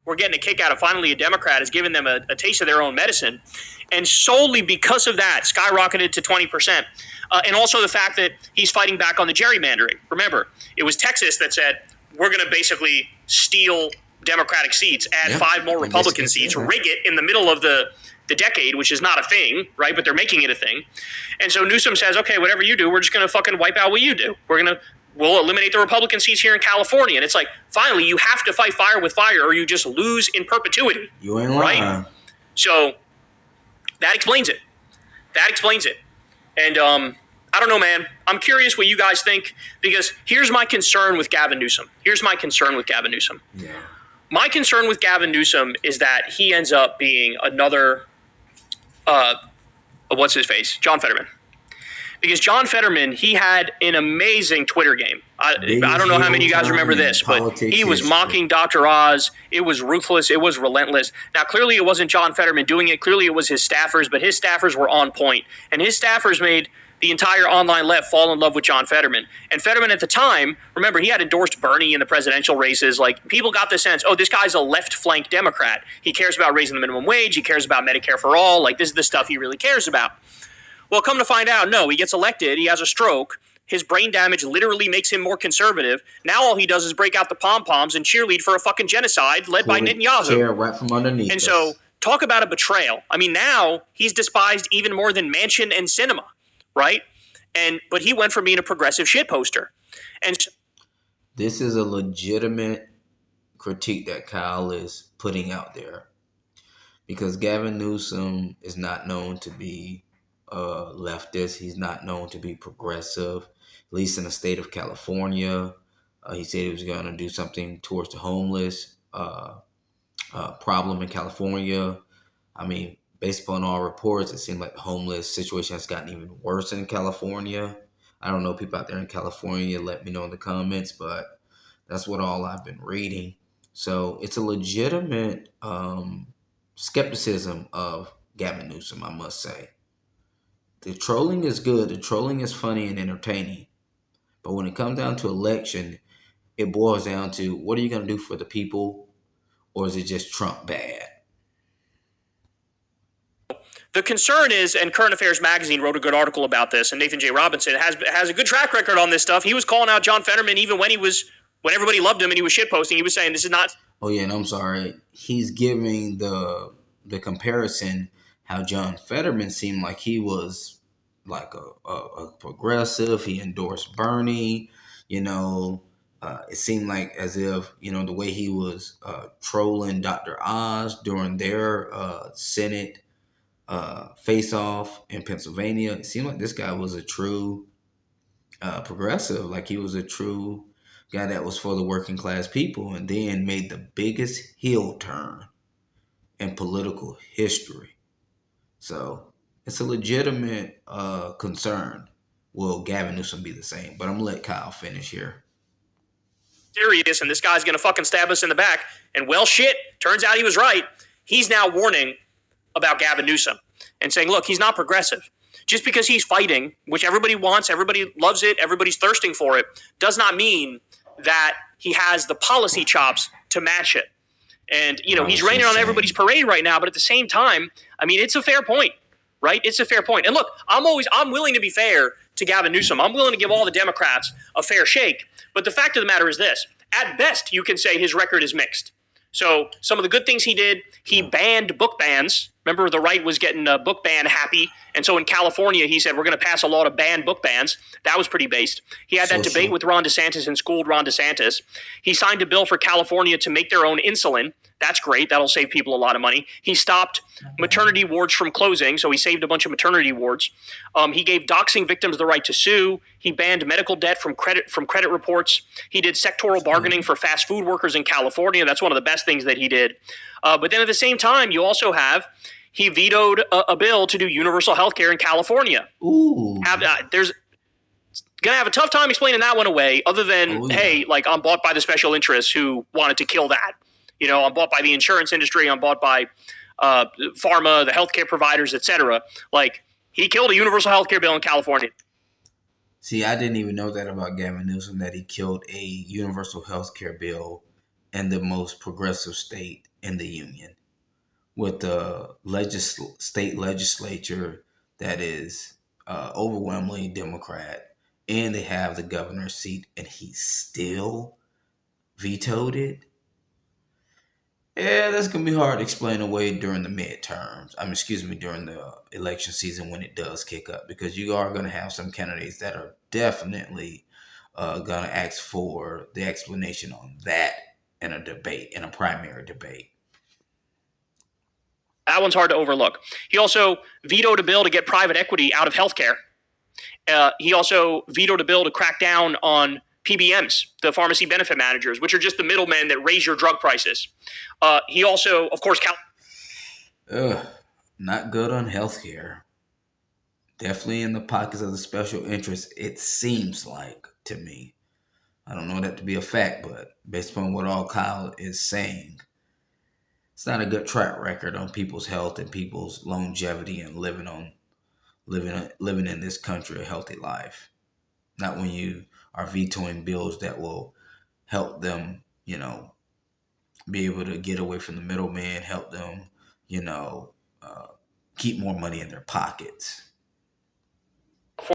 were getting a kick out of finally a Democrat has given them a taste of their own medicine. And solely because of that, skyrocketed to 20%. And also the fact that he's fighting back on the gerrymandering. Remember, it was Texas that said, we're going to basically steal Democratic seats, add 5 more Republican seats, rig it in the middle of the decade, which is not a thing, right? But they're making it a thing. And so Newsom says, okay, whatever you do, we're just going to fucking wipe out what you do. We'll eliminate the Republican seats here in California. And it's like, finally, you have to fight fire with fire or you just lose in perpetuity. You ain't lying. Right? So that explains it. And I don't know, man. I'm curious what you guys think, because here's my concern with Gavin Newsom. Yeah. My concern with Gavin Newsom is that he ends up being another, what's his face? John Fetterman. Because John Fetterman, he had an amazing Twitter game. I don't know how many of you guys remember this, but he was mocking Dr. Oz. It was ruthless. It was relentless. Now, clearly it wasn't John Fetterman doing it. Clearly it was his staffers, but his staffers were on point. And his staffers made the entire online left fall in love with John Fetterman. And Fetterman at the time, remember, he had endorsed Bernie in the presidential races. Like, people got the sense, oh, this guy's a left-flank Democrat. He cares about raising the minimum wage. He cares about Medicare for all. Like, this is the stuff he really cares about. Well, come to find out, no, he gets elected. He has a stroke. His brain damage literally makes him more conservative. Now all he does is break out the pom-poms and cheerlead for a fucking genocide led by Netanyahu. Chair right from underneath. And so, talk about a betrayal. I mean, now he's despised even more than Manchin and Sinema, right? But he went from being a progressive shitposter. And this is a legitimate critique that Kyle is putting out there, because Gavin Newsom is not known to be leftist. He's not known to be progressive, at least in the state of California. He said he was going to do something towards the homeless problem in California. I mean, based upon all reports, it seems like the homeless situation has gotten even worse in California. I don't know, people out there in California, let me know in the comments, but that's what all I've been reading. So it's a legitimate skepticism of Gavin Newsom, I must say. The trolling is good. The trolling is funny and entertaining. But when it comes down to election, it boils down to, what are you going to do for the people, or is it just Trump bad? the concern is, and Current Affairs Magazine wrote a good article about this, and Nathan J. Robinson has a good track record on this stuff. He was calling out John Fetterman even when everybody loved him and he was shitposting. He was saying this is not. Oh yeah, and I'm sorry. He's giving the comparison how John Fetterman seemed like he was like a progressive. He endorsed Bernie. It seemed like as if, the way he was trolling Dr. Oz during their Senate face-off in Pennsylvania. It seemed like this guy was a true progressive, like he was a true guy that was for the working class people, and then made the biggest heel turn in political history. So it's a legitimate concern. Will Gavin Newsom be the same? But I'm going to let Kyle finish here. Serious, and this guy's going to fucking stab us in the back. And well, shit, turns out he was right. He's now warning about Gavin Newsom and saying, look, he's not progressive. Just because he's fighting, which everybody wants, everybody loves it, everybody's thirsting for it, does not mean that he has the policy chops to match it. And, he's raining on everybody's parade right now, but at the same time, I mean, it's a fair point, right? It's a fair point. And look, I'm willing to be fair to Gavin Newsom. I'm willing to give all the Democrats a fair shake. But the fact of the matter is this. At best, you can say his record is mixed. So some of the good things he did, he banned book bans. Remember, the right was getting a book ban happy. And so in California, he said, we're going to pass a law to ban book bans. That was pretty based. He had that debate with Ron DeSantis and schooled Ron DeSantis. He signed a bill for California to make their own insulin. That's great. That'll save people a lot of money. He stopped maternity wards from closing, so he saved a bunch of maternity wards. He gave doxing victims the right to sue. He banned medical debt from credit reports. He did sectoral bargaining for fast food workers in California. That's one of the best things that he did. But then at the same time, you also have he vetoed a bill to do universal health care in California. Ooh. There's going to have a tough time explaining that one away, other than, hey, like, I'm bought by the special interests who wanted to kill that. I'm bought by the insurance industry. I'm bought by pharma, the healthcare providers, etc. Like, he killed a universal healthcare bill in California. See, I didn't even know that about Gavin Newsom, that he killed a universal healthcare bill in the most progressive state in the union with the state legislature that is overwhelmingly Democrat, and they have the governor's seat, and he still vetoed it. Yeah, that's gonna be hard to explain away during the midterms. Excuse me, during the election season when it does kick up, because you are gonna have some candidates that are definitely gonna ask for the explanation on that in a debate, in a primary debate. That one's hard to overlook. He also vetoed a bill to get private equity out of healthcare. He also vetoed a bill to crack down on PBMs, the pharmacy benefit managers, which are just the middlemen that raise your drug prices. He also, of course, not good on healthcare. Definitely in the pockets of the special interest, it seems like to me. I don't know that to be a fact, but based upon what all Kyle is saying, it's not a good track record on people's health and people's longevity and living in this country a healthy life. Not when you are vetoing bills that will help them, be able to get away from the middleman, help them, uh, keep more money in their pockets.